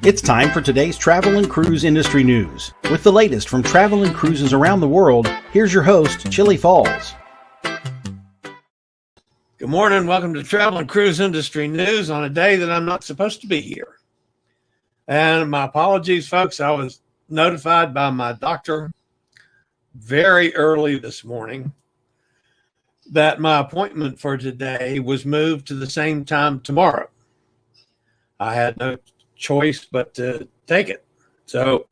It's time for today's travel and cruise industry news. With the latest from travel and cruises around the world, here's your host, Chillie Falls. Good morning. Welcome to Travel and Cruise Industry News on a day that I'm not supposed to be here. And my apologies, folks. I was notified by my doctor very early this morning that my appointment for today was moved to the same time tomorrow. I had no choice but to take it. So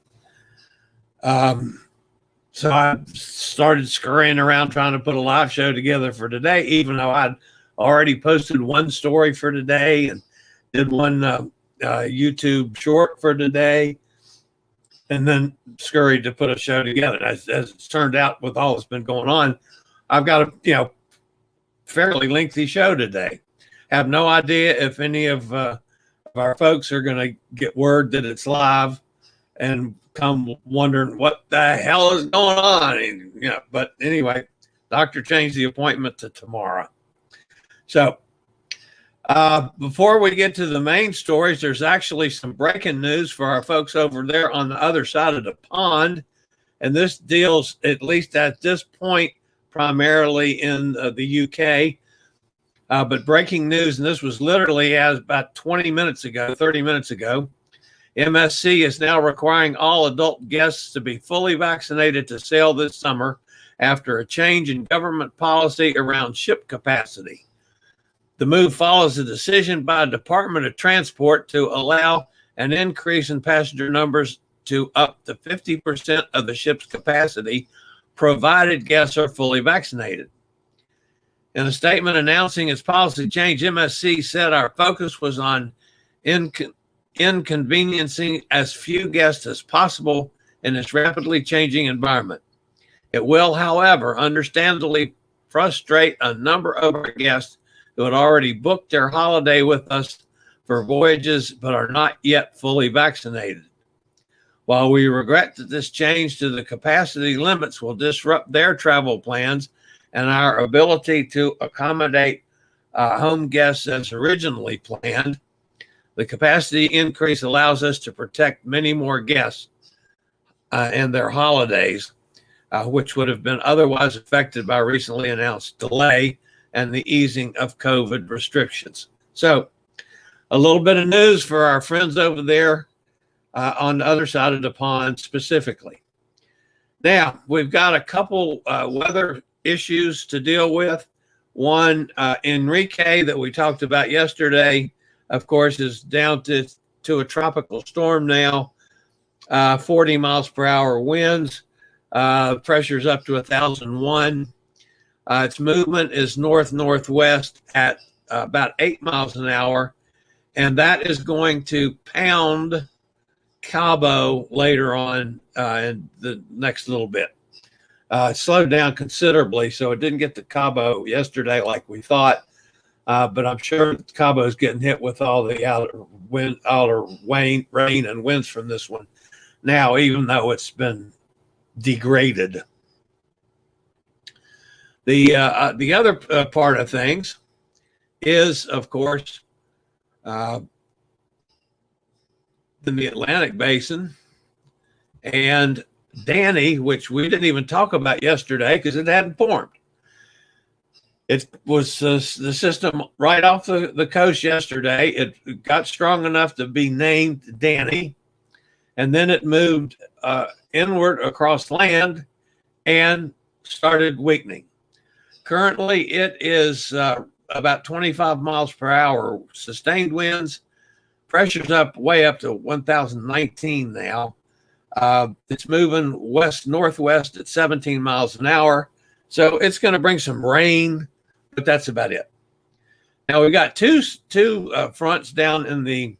I started scurrying around trying to put a live show together for today, even though I'd already posted one story for today and did one YouTube short for today, and then scurried to put a show together. As it's turned out, with all that's been going on, I've got a fairly lengthy show today. Have no idea if any of our folks are going to get word that it's live and come wondering what the hell is going on. But anyway, doctor changed the appointment to tomorrow. So before we get to the main stories, there's actually some breaking news for our folks over there on the other side of the pond. And this deals, at least at this point, primarily in the UK. But breaking news, and this was literally as about 30 minutes ago, MSC is now requiring all adult guests to be fully vaccinated to sail this summer after a change in government policy around ship capacity. The move follows a decision by the Department of Transport to allow an increase in passenger numbers to up to 50% of the ship's capacity, provided guests are fully vaccinated. In a statement announcing its policy change, MSC said our focus was on inconveniencing as few guests as possible in this rapidly changing environment. It will, however, understandably frustrate a number of our guests who had already booked their holiday with us for voyages but are not yet fully vaccinated. While we regret that this change to the capacity limits will disrupt their travel plans and our ability to accommodate home guests as originally planned, the capacity increase allows us to protect many more guests and their holidays, which would have been otherwise affected by recently announced delay and the easing of COVID restrictions. So a little bit of news for our friends over there on the other side of the pond specifically. Now, we've got a couple weather issues to deal with. One, Enrique, that we talked about yesterday, of course, is down to a tropical storm now. 40 miles per hour winds. Pressure's up to 1,001. Its movement is north-northwest at about 8 miles an hour, and that is going to pound Cabo later on in the next little bit. It slowed down considerably, so it didn't get to Cabo yesterday like we thought. But I'm sure Cabo is getting hit with all the outer rain and winds from this one now, even though it's been degraded. The other part of things is, of course, in the Atlantic Basin, and Danny, which we didn't even talk about yesterday because it hadn't formed. It was the system right off the coast yesterday. It got strong enough to be named Danny, and then it moved inward across land and started weakening. Currently, it is about 25 miles per hour, sustained winds. Pressure's way up to 1,019 now. It's moving west-northwest at 17 miles an hour. So it's going to bring some rain, but that's about it. Now we've got two fronts down in the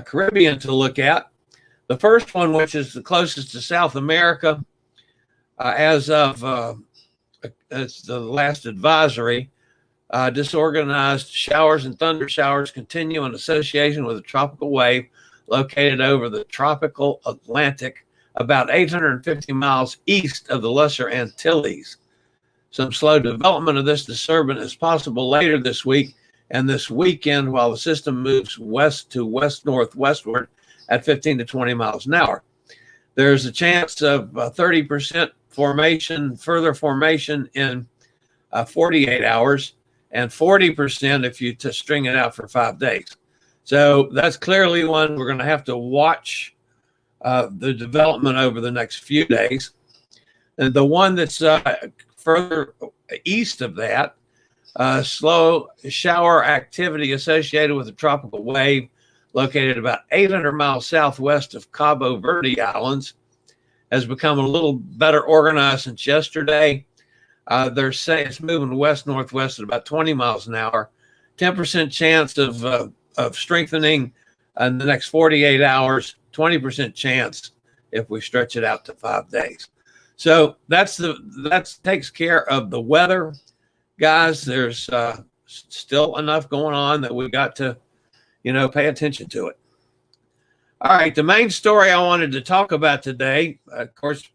Caribbean to look at. The first one, which is the closest to South America, as of as the last advisory, disorganized showers and thunder showers continue in association with a tropical wave located over the tropical Atlantic, about 850 miles east of the Lesser Antilles. Some slow development of this disturbance is possible later this week and this weekend while the system moves west to west-northwestward at 15 to 20 miles an hour. There's a chance of 30% further formation in 48 hours, and 40% if you string it out for 5 days. So that's clearly one we're going to have to watch the development over the next few days. And the one that's further east of that, slow shower activity associated with a tropical wave located about 800 miles southwest of Cabo Verde Islands, has become a little better organized since yesterday. They're saying it's moving west-northwest at about 20 miles an hour. 10% chance of strengthening in the next 48 hours, 20% chance if we stretch it out to 5 days. So that takes care of the weather, guys. There's still enough going on that we got to, pay attention to it. All right, the main story I wanted to talk about today, of course,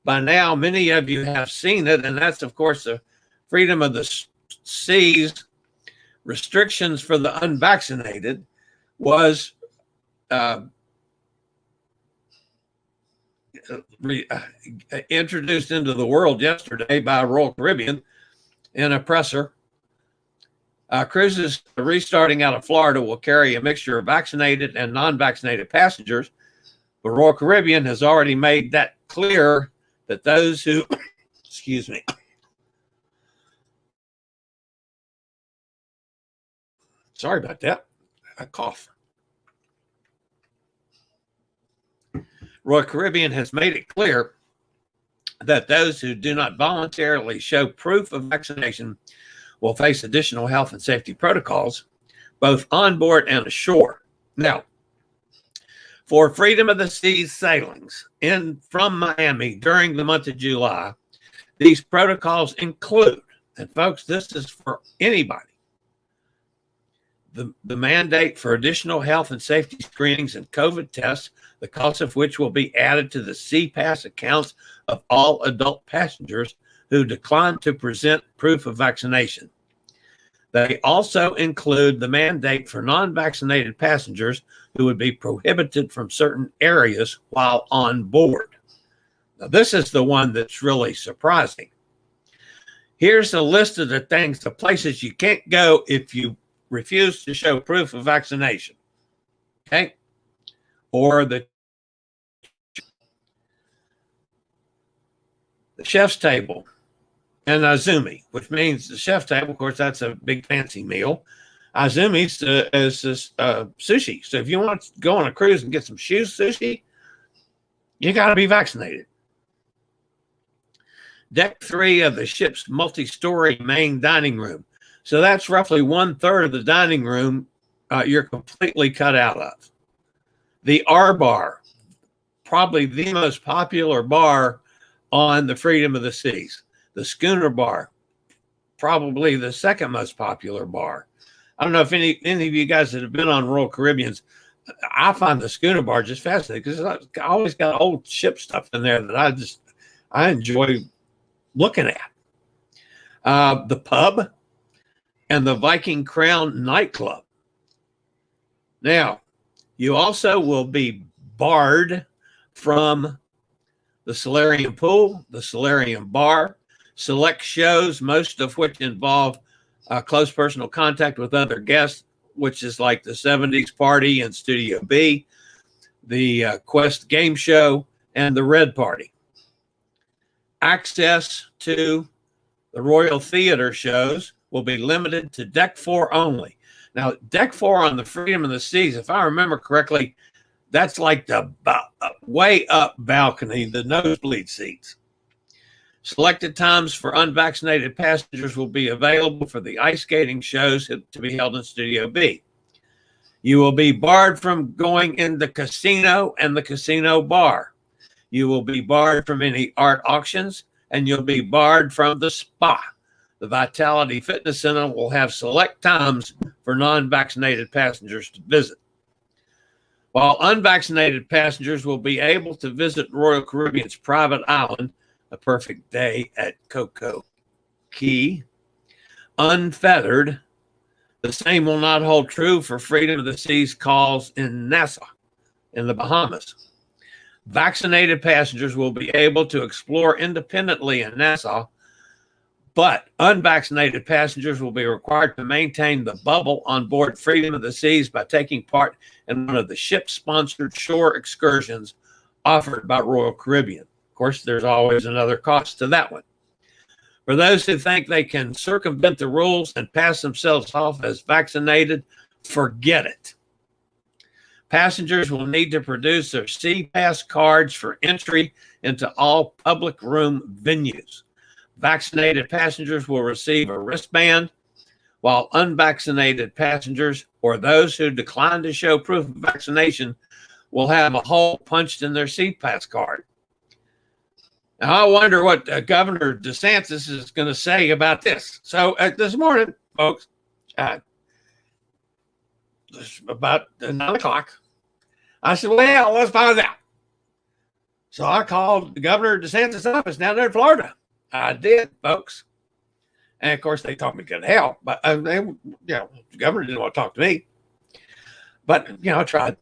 by now many of you have seen it, and that's, of course, the freedom of the seas restrictions for the unvaccinated was introduced into the world yesterday by Royal Caribbean in a presser. Cruises restarting out of Florida will carry a mixture of vaccinated and non-vaccinated passengers, but Royal Caribbean has already made that clear that those who, excuse me, sorry about that, a cough. Royal Caribbean has made it clear that those who do not voluntarily show proof of vaccination will face additional health and safety protocols, both on board and ashore. Now, for freedom of the seas sailings from Miami during the month of July, these protocols include, and folks, this is for anybody, the mandate for additional health and safety screenings and COVID tests, the cost of which will be added to the SeaPass accounts of all adult passengers who decline to present proof of vaccination. They also include the mandate for non-vaccinated passengers who would be prohibited from certain areas while on board. Now, this is the one that's really surprising. Here's a list of the things, the places you can't go if you refuse to show proof of vaccination. Okay? Or the chef's table and Azumi, which means the chef's table, of course, that's a big fancy meal. Azumi is sushi. So if you want to go on a cruise and get some sushi, you got to be vaccinated. Deck 3 of the ship's multi-story main dining room. So that's roughly 1/3 of the dining room you're completely cut out of. The R Bar, probably the most popular bar on the Freedom of the Seas. The Schooner Bar, probably the second most popular bar. I don't know if any of you guys that have been on Royal Caribbeans, I find the Schooner Bar just fascinating because it's always got old ship stuff in there that I enjoy looking at. The pub and the Viking Crown nightclub. Now, you also will be barred from the Solarium Pool, the Solarium Bar, select shows, most of which involve close personal contact with other guests, which is like the 70s Party and Studio B, the Quest Game Show, and the Red Party. Access to the Royal Theater shows will be limited to Deck 4 only. Now, Deck 4 on the Freedom of the Seas, if I remember correctly, that's like the way up balcony, the nosebleed seats. Selected times for unvaccinated passengers will be available for the ice skating shows to be held in Studio B. You will be barred from going in the casino and the casino bar. You will be barred from any art auctions, and you'll be barred from the spa. The Vitality Fitness Center will have select times for non-vaccinated passengers to visit. While unvaccinated passengers will be able to visit Royal Caribbean's private island, A Perfect Day at Coco Key, unfettered, the same will not hold true for Freedom of the Seas calls in Nassau. in the Bahamas. Vaccinated passengers will be able to explore independently in Nassau, but unvaccinated passengers will be required to maintain the bubble on board Freedom of the Seas by taking part in one of the ship-sponsored shore excursions offered by Royal Caribbean. Of course, there's always another cost to that one. For those who think they can circumvent the rules and pass themselves off as vaccinated, forget it. Passengers will need to produce their SeaPass cards for entry into all public room venues. Vaccinated passengers will receive a wristband, while unvaccinated passengers or those who decline to show proof of vaccination will have a hole punched in their SeaPass card. Now, I wonder what Governor DeSantis is going to say about this. So this morning, folks, about 9 o'clock, I said, well, let's find out. So I called the Governor DeSantis' office down there in Florida. I did, folks. And of course, they told me to help, but the governor didn't want to talk to me. But, I tried.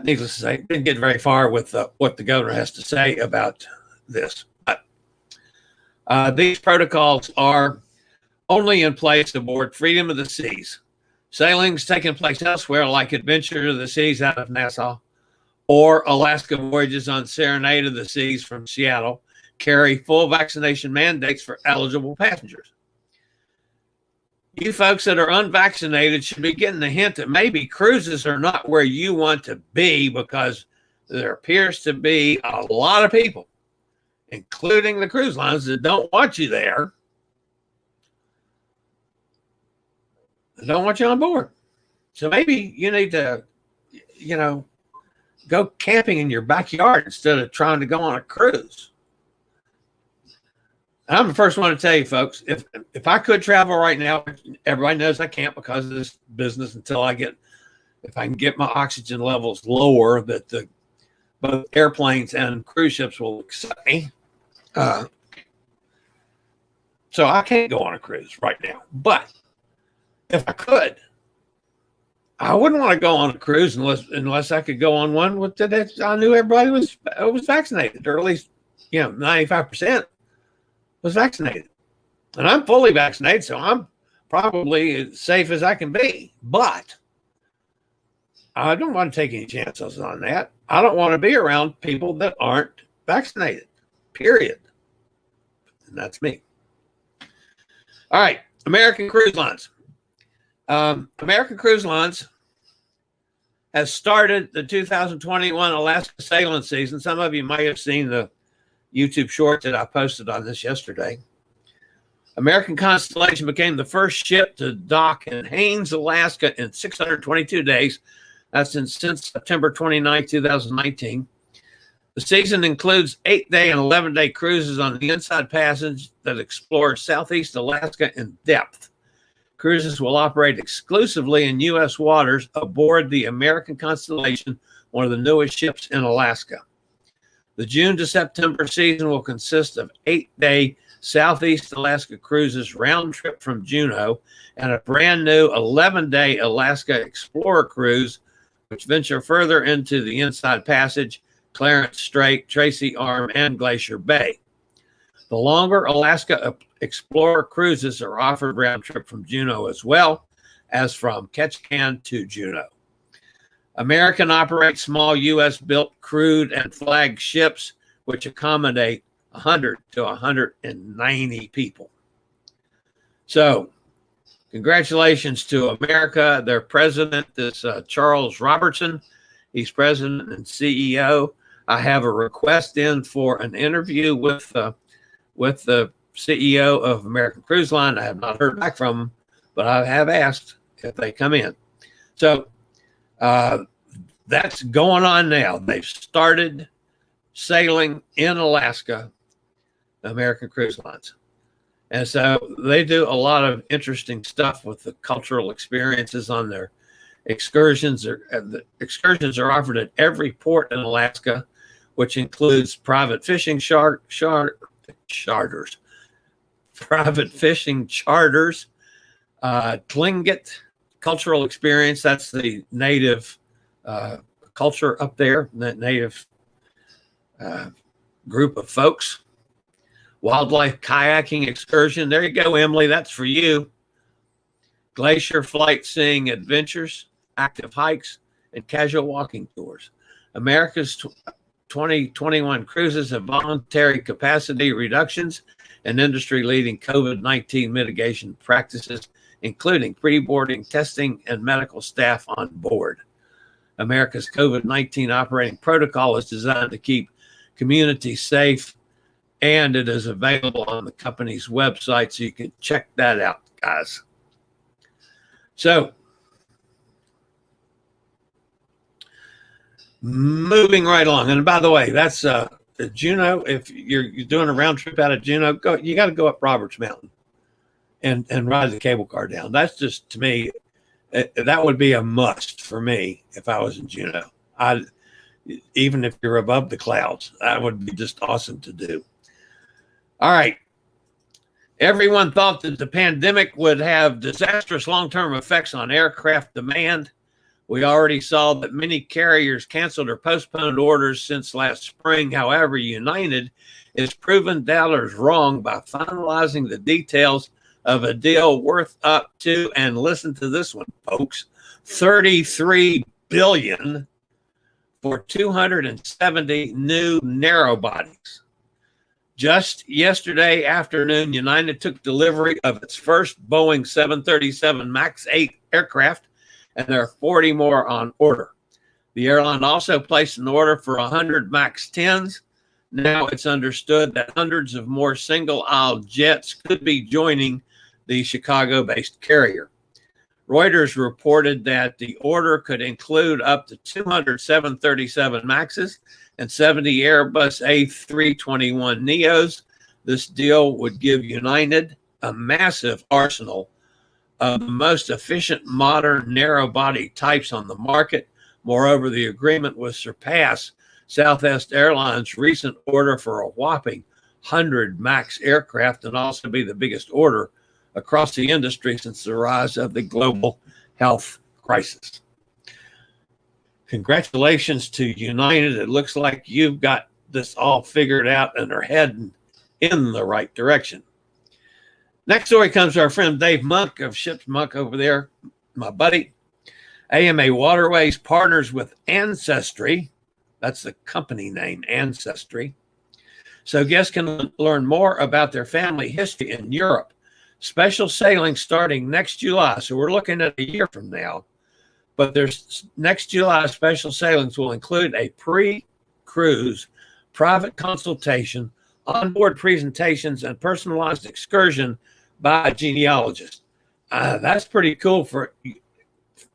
Needless to say, didn't get very far with what the governor has to say about this. But these protocols are only in place aboard Freedom of the Seas. Sailings taking place elsewhere, like Adventure to the Seas out of Nassau, or Alaska voyages on Serenade of the Seas from Seattle, carry full vaccination mandates for eligible passengers. You folks that are unvaccinated should be getting the hint that maybe cruises are not where you want to be, because there appears to be a lot of people, including the cruise lines, that don't want you there. They don't want you on board. So maybe you need to, go camping in your backyard instead of trying to go on a cruise. I'm the first one to tell you, folks, if I could travel right now, everybody knows I can't because of this business until if I can get my oxygen levels lower, that both airplanes and cruise ships will accept me. So I can't go on a cruise right now. But if I could, I wouldn't want to go on a cruise unless I could go on one with that I knew everybody was vaccinated, or at least 95% was vaccinated. And I'm fully vaccinated, so I'm probably as safe as I can be. But I don't want to take any chances on that. I don't want to be around people that aren't vaccinated, period. And that's me. All right, American Cruise Lines. American Cruise Lines has started the 2021 Alaska sailing season. Some of you may have seen the YouTube short that I posted on this yesterday. American Constellation became the first ship to dock in Haines, Alaska in 622 days. That's since September 29, 2019. The season includes 8-day and 11-day cruises on the Inside Passage that explore Southeast Alaska in depth. Cruises will operate exclusively in U.S. waters aboard the American Constellation, one of the newest ships in Alaska. The June to September season will consist of 8-day Southeast Alaska cruises round trip from Juneau and a brand new 11-day Alaska Explorer cruise, which venture further into the Inside Passage, Clarence Strait, Tracy Arm, and Glacier Bay. The longer Alaska Explorer cruises are offered round trip from Juneau as well as from Ketchikan to Juneau. American operates small U.S.-built crewed and flagged ships, which accommodate 100 to 190 people. So, congratulations to America. Their president is Charles Robertson. He's president and CEO. I have a request in for an interview with the CEO of American Cruise Line. I have not heard back from them, but I have asked if they come in. So that's going on now. They've started sailing in Alaska, American Cruise Lines. And so they do a lot of interesting stuff with the cultural experiences on their excursions. The excursions are offered at every port in Alaska, which includes private fishing charters, Tlingit cultural experience. That's the native culture up there, that native group of folks. Wildlife kayaking excursion. There you go, Emily. That's for you. Glacier flight seeing adventures, active hikes, and casual walking tours. America's 2021 cruises have voluntary capacity reductions and industry-leading COVID-19 mitigation practices, including pre-boarding testing and medical staff on board. America's COVID-19 operating protocol is designed to keep communities safe, and it is available on the company's website, so you can check that out, guys. So, moving right along. And by the way, that's Juneau. If you're doing a round trip out of Juneau, you got to go up Roberts Mountain and ride the cable car down. That's just, to me, that would be a must for me if I was in Juneau. Even if you're above the clouds, that would be just awesome to do. All right. Everyone thought that the pandemic would have disastrous long-term effects on aircraft demand. We already saw that many carriers canceled or postponed orders since last spring. However, United is proving doubters wrong by finalizing the details of a deal worth up to, and listen to this one, folks, $33 billion for 270 new narrow bodies. Just yesterday afternoon, United took delivery of its first Boeing 737 MAX 8 aircraft, and there are 40 more on order. The airline also placed an order for 100 MAX 10s. Now it's understood that hundreds of more single-aisle jets could be joining the Chicago-based carrier. Reuters reported that the order could include up to 200 737 MAXs and 70 Airbus A321 NEOs. This deal would give United a massive arsenal of the most efficient modern narrow-body types on the market. Moreover, the agreement will surpass Southwest Airlines' recent order for a whopping 100 MAX aircraft, and also be the biggest order across the industry since the rise of the global health crisis. Congratulations to United. It looks like you've got this all figured out and are heading in the right direction. Next story comes to our friend Dave Monk of Ships Monk over there, my buddy. AMA Waterways partners with Ancestry. That's the company name, Ancestry. So guests can learn more about their family history in Europe. Special sailing starting next July. So we're looking at a year from now. But there's next July special sailings will include a pre-cruise, private consultation, onboard presentations, and personalized excursion by a genealogist. That's pretty cool for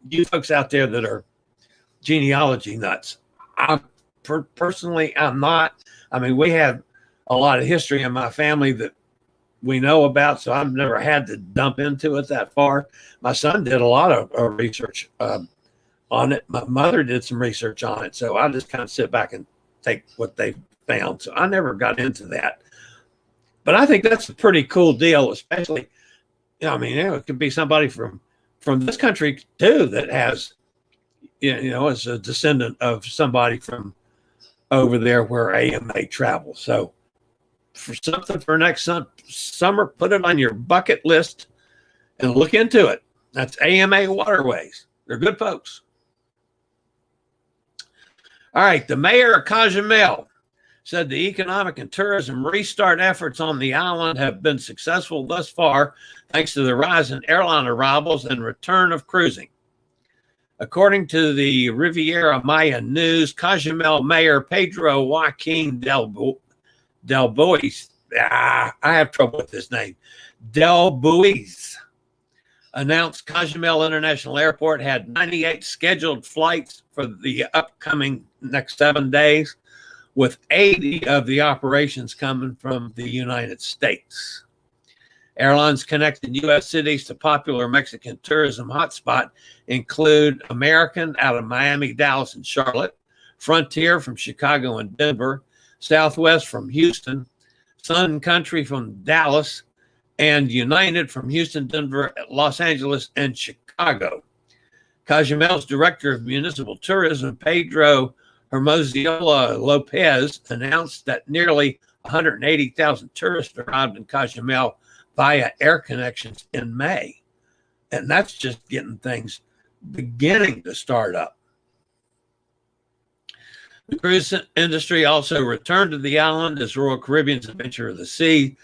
you folks out there that are genealogy nuts. Personally, I'm not. I mean, we have a lot of history in my family that we know about, so I've never had to dump into it that far. My son did a lot of research on it. My mother did some research on it, so I just kind of sit back and take what they found. So I never got into that. But I think that's a pretty cool deal, especially, I mean, it could be somebody from this country too that has, is a descendant of somebody from over there where AMA travels. So for something for next summer, put it on your bucket list and look into it. That's AMA Waterways. They're good folks. All right, the mayor of Cozumel said the economic and tourism restart efforts on the island have been successful thus far, thanks to the rise in airline arrivals and return of cruising. According to the Riviera Maya News, Cozumel Mayor Pedro Joaquin Del Bois, I have trouble with this name, Del Bois, announced Cozumel International Airport had 98 scheduled flights for the upcoming next 7 days, with 80 of the operations coming from the United States. Airlines connecting U.S. cities to popular Mexican tourism hotspot include American out of Miami, Dallas, and Charlotte, Frontier from Chicago and Denver, Southwest from Houston, Sun Country from Dallas, and United from Houston, Denver, Los Angeles, and Chicago. Cozumel's director of municipal tourism, Pedro Hermosillo Lopez, announced that nearly 180,000 tourists arrived in Cozumel via air connections in May. And that's just getting things beginning to start up. The cruise industry also returned to the island as Royal Caribbean's Adventure of the Sea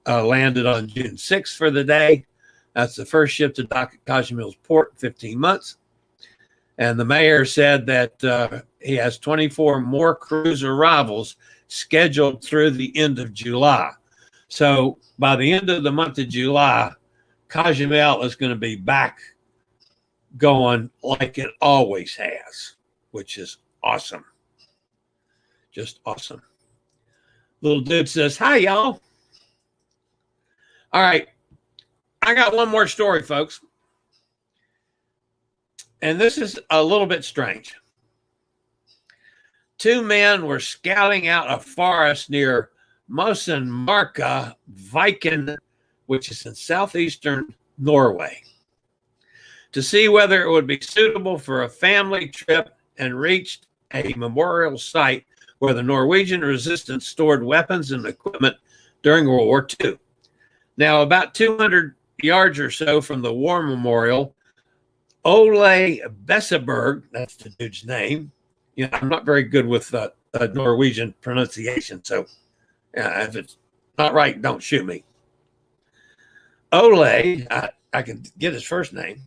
landed on June 6th for the day. That's the first ship to dock at Cozumel's port in 15 months. And the mayor said that he has 24 more cruise arrivals scheduled through the end of July. So by the end of the month of July, Cozumel is going to be back going like it always has, which is awesome. Just awesome. Little dude says, hi, y'all. All right. I got one more story, folks. And this is a little bit strange. Two men were scouting out a forest near Mosenmarka, Viken, which is in southeastern Norway, to see whether it would be suitable for a family trip, and reached a memorial site where the Norwegian resistance stored weapons and equipment during World War II. Now, about 200 yards or so from the war memorial, Ole Besseberg, that's the dude's name. You know, I'm not very good with Norwegian pronunciation, so if it's not right, don't shoot me. Ole, I can get his first name,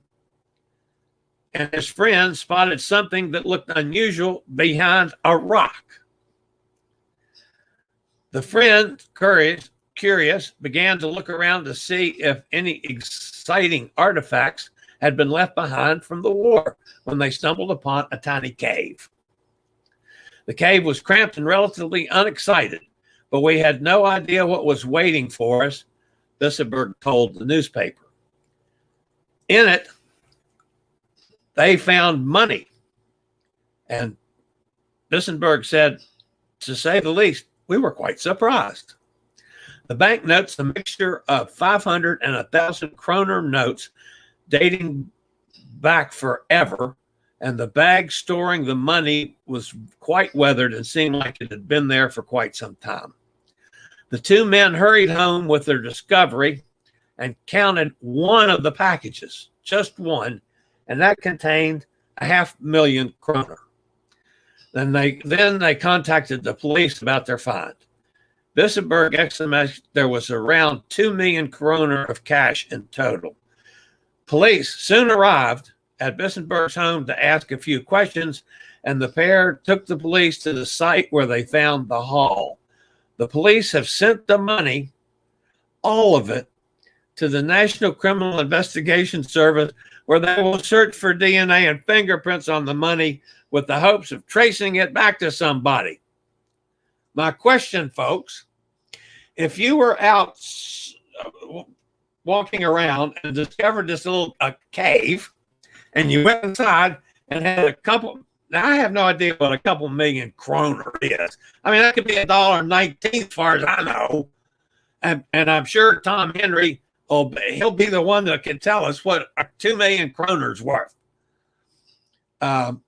and his friend spotted something that looked unusual behind a rock. The friend, curious, began to look around to see if any exciting artifacts had been left behind from the war when they stumbled upon a tiny cave. The cave was cramped and relatively unexcited, but we had no idea what was waiting for us, Bisseberg told the newspaper. In it, they found money. And Bissenberg said, to say the least, we were quite surprised. The banknotes, a mixture of 500 and 1,000 kroner notes dating back forever, and the bag storing the money was quite weathered and seemed like it had been there for quite some time. The two men hurried home with their discovery and counted one of the packages, just one, and that contained 500,000 kroner. Then they contacted the police about their find. Bissenberg estimated there was around 2 million kroner of cash in total. Police soon arrived at Bissenberg's home to ask a few questions, and the pair took the police to the site where they found the haul. The police have sent the money, all of it, to the National Criminal Investigation Service, where they will search for DNA and fingerprints on the money with the hopes of tracing it back to somebody. My question, folks, if you were out walking around and discovered this little cave, and you went inside and had a couple, now I have no idea what a couple million kroner is. I mean, that could be $1.19 as far as I know. And I'm sure Tom Henry, he'll be the one that can tell us what 2 million kroner is worth. And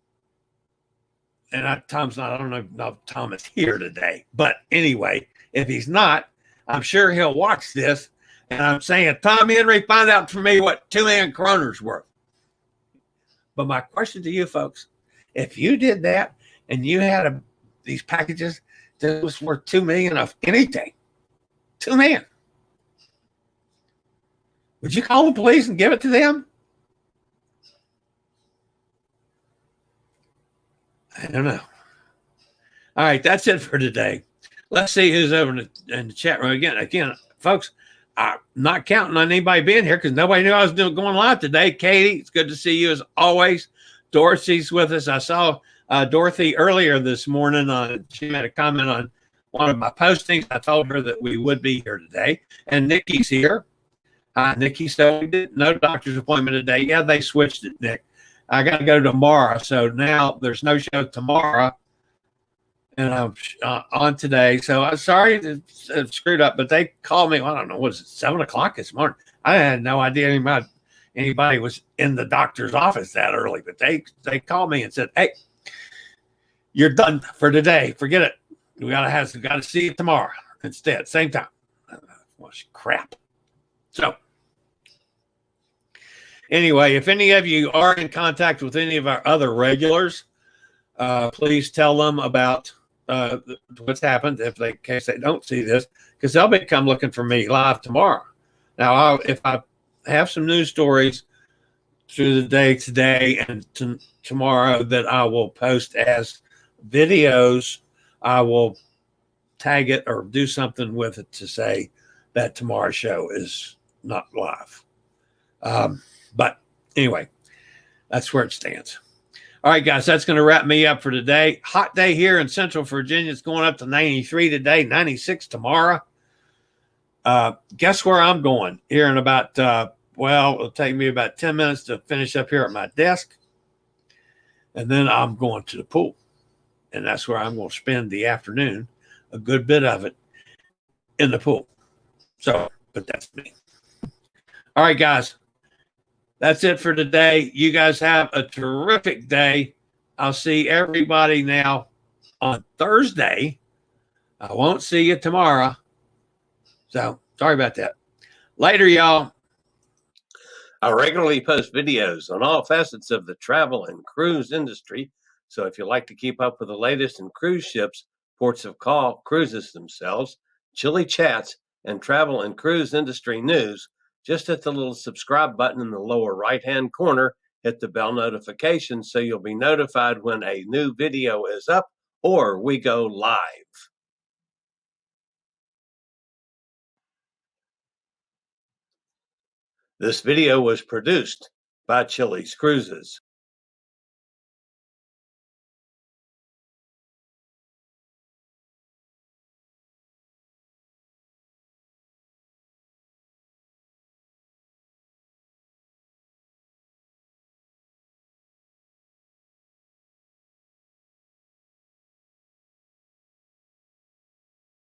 Tom's not, I don't know if Tom is here today. But anyway, if he's not, I'm sure he'll watch this. And I'm saying, Tom Henry, find out for me what 2 million kroner is worth. But my question to you folks, if you did that and you had these packages that was worth 2 million of anything, 2 million, would you call the police and give it to them? I don't know. All right, that's it for today. Let's see who's over in the chat room. Again, folks, I'm not counting on anybody being here because nobody knew I was going live today. Katie, it's good to see you as always. Dorothy's with us. I saw Dorothy earlier this morning. She made a comment on one of my postings. I told her that we would be here today. And Nikki's here. Hi, Nikki. So we did no doctor's appointment today. Yeah, they switched it, Nick. I got to go tomorrow. So now there's no show tomorrow. And I'm on today. So I'm sorry it screwed up, but they called me. Well, I don't know. What is it? 7 o'clock this morning. I had no idea anybody was in the doctor's office that early, but they called me and said, "Hey, you're done for today. Forget it. We gotta see you tomorrow instead, same time." Well, crap. So anyway, if any of you are in contact with any of our other regulars, please tell them about what's happened in case they don't see this, because they'll come looking for me live tomorrow. Now, if I have some news stories through the day today and tomorrow that I will post as videos, I will tag it or do something with it to say that tomorrow's show is not live. But anyway, that's where it stands. All right, guys, that's going to wrap me up for today. Hot day here in Central Virginia. It's going up to 93 today, 96 tomorrow. Guess where I'm going here in about, it'll take me about 10 minutes to finish up here at my desk. And then I'm going to the pool. And that's where I'm going to spend the afternoon, a good bit of it, in the pool. So, but that's me. All right, guys. That's it for today. You guys have a terrific day. I'll see everybody now on Thursday. I won't see you tomorrow. So sorry about that. Later, y'all. I regularly post videos on all facets of the travel and cruise industry. So if you like to keep up with the latest in cruise ships, ports of call, cruises themselves, Chillie chats, and travel and cruise industry news, just hit the little subscribe button in the lower right-hand corner, hit the bell notification so you'll be notified when a new video is up or we go live. This video was produced by Chillie's Cruises.